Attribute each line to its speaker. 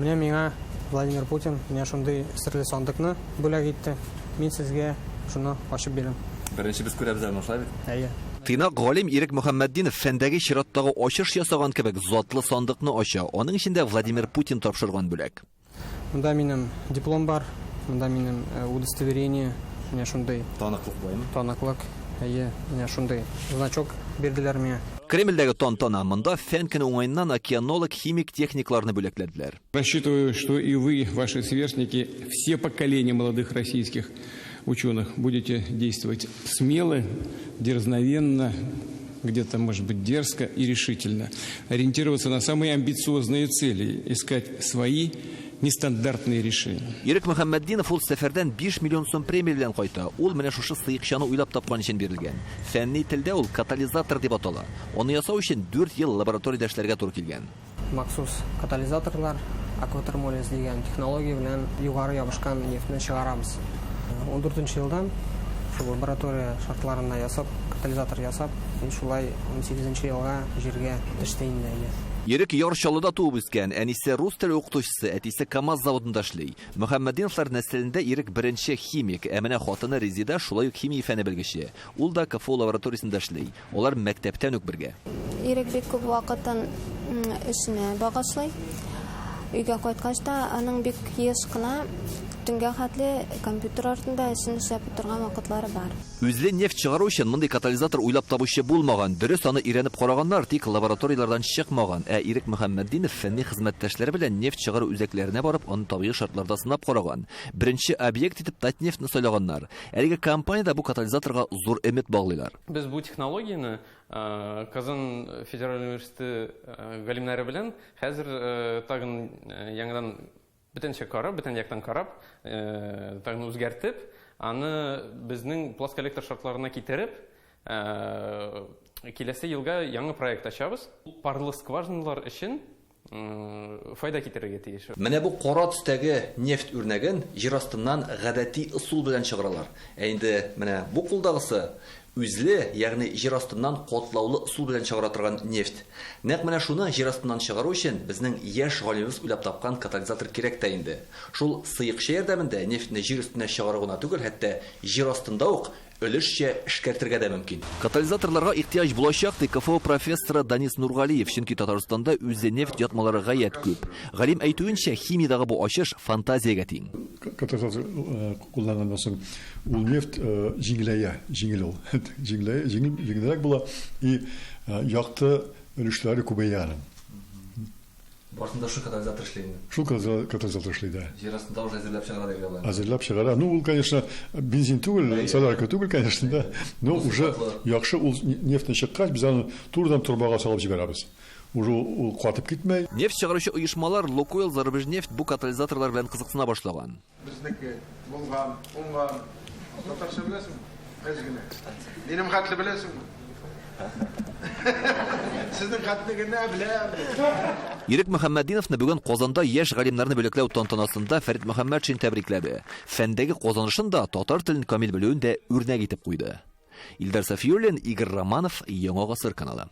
Speaker 1: Менә миңа Владимир Путин менә шундый серле сандыкны бүләк итте. Мин сезгә шуны ачып бирәм.
Speaker 2: Беренче без күрәбез аны шулай бит.
Speaker 1: Әйе.
Speaker 3: Тыйнак галим Ирек Мөхәммәтдинов фәндәге чираттагы ачыш ясаган кебек затлы сандыкны ача. Аның içinde Владимир Путин тапшырган бүләк.
Speaker 1: Монда минем диплом бар, монда минем удостоверение, менә шундый
Speaker 2: Таныклык буймы?
Speaker 1: таныклык, әйе, менә шундый значок бирделәр миңа.
Speaker 3: Кремльдәге тантана монда фән көне уңайыннан океанолог, химик техникларны бүләкләделәр.
Speaker 4: Рассчитываю, что и вы, ваши сверстники, все поколения молодых российских ученых будете действовать смело, дерзновенно, где-то, может быть, дерзко и решительно. Ориентироваться на самые амбициозные цели, искать свои нестандартные решения.
Speaker 3: Ирек Мөхәммәтдинов ул сәфәрдән 5 миллион сум премия белән кайта. Ул менә шушы сыйкчаны уйлап тапкан өчен бирелгән. Фәнни телдә ул катализатор дип атала. Аны ясау өчен 4 ел лабораториядә эшләргә туры килгән.
Speaker 1: Махсус катализаторлар, акватермолиз дигән технология белән югары ябышкан нефтьне чыгарабыз. 14 елдан шул лаборатория шартларында ясап, катализатор ясап, шулай 18 елга җиргә төште инде.
Speaker 3: Ирек Ярчалыда туып үскән, әнисе рус теле укытучысы, әтисе КАМАЗ заводында эшли. Мөхәммәтдиновлар нәселендә Ирек беренче химик, ә менә хатыны Резида шулай ук химия фәне белгече. Ул да КФУ лабораториясендә эшли. Алар мәктәптән үк бергә.
Speaker 5: Ирек бик күп вакытын эшенә багышлый. Өйгә кайткач та аның бик еш кына төнгә хәтле компьютер артында эшен эшләп торган вакытлары бар.
Speaker 3: Үзле нефть чыгару өчен мондый катализатор уйлап табучы булмаган, дөрес аны өйрәнеп караганнар тик лабораториялардан чыкмаган. Ә Ирек Мөхәммәтдинов фәнни хезмәттәшләре белән нефть чыгару үзәкләренә барып, аны табигый шартларда сынап караган. Беренче объект итеп Татнефтьне сайлаганнар. Әлеге компаниядә бу катализаторга зур өмет баглыйлар.
Speaker 6: Без бу технологияны Казан федераль университеты галимнәре белән хәзер тагын яңадан бөтенчә карап, бөтен яктан карап, тагын үзгәртеп, аны безнең плосколектор шартларына китереп, киләсе елга яңа проект ачабыз. Парлы скважиналар өчен файда китерергә тиеш.
Speaker 3: Менә бу кара төстәге нефть үрнәген җир астыннан гадәти ысул белән чыгаралар. Ә инде менә бу кулдагысы үзле, ягъни җир астыннан катлаулы ысул белән чыгара торган нефть. Нәкъ менә шуны җир астыннан чыгару өчен безнең яшь галимыбыз уйлап тапкан катализатор кирәк тә инде. Шул сыйкчы ярдәмендә нефтьне җир өстенә чыгару гына түгел, хәтта җир астында ук өлешчә эшкәртергә дә мөмкин. Катализаторларга ихтияҗ булачак ди КФУ профессоры Данис Нургалиев, чөнки Татарстанда үзе нефть ятмалары гаять күп. Галим әйтүенчә, химиядагы бу ачыш фантазиягә тиң.
Speaker 7: Катализатор кулланганнан соң ул нефть җиңел ул. Җиңелрәк була и якты өлешләре күбәя.
Speaker 2: Башында шу катализатор эшләйме?
Speaker 7: Шул катализатор эшли, да.
Speaker 2: Җир астында уже әзерләп чыгара дигәннәр.
Speaker 7: Әзерләп чыгара. Ну, ул, конечно, бензин түгел, солярка түгел, конечно, да. Но уже яхшы ул нефтьне чыккач, без аны турыдан турбага салып җибәрәбез. Уже ул катып китмәй.
Speaker 3: Нефть чыгаручы оешмалар Лукойл, Зарубежнефть бу катализаторлар белән кызыксына башлаган.
Speaker 8: Безнеке булган, уңган. Татарча беләсеңме? Әзгенә. Минем хәтле беләсеңме? Сезнең хәтле генә беләм.
Speaker 3: Ирек Мөхәммәтдиновны бүген Казанда яшь галимнәрне бүләкләү тантанасында Фәрит Мөхәммәтшин тәбрикләде. Фәндәге казанышын да татар телен камил белүен дә үрнәк итеп куйды. Илдар Сафиуллин, Игорь Романов, Яңа гасыр каналы.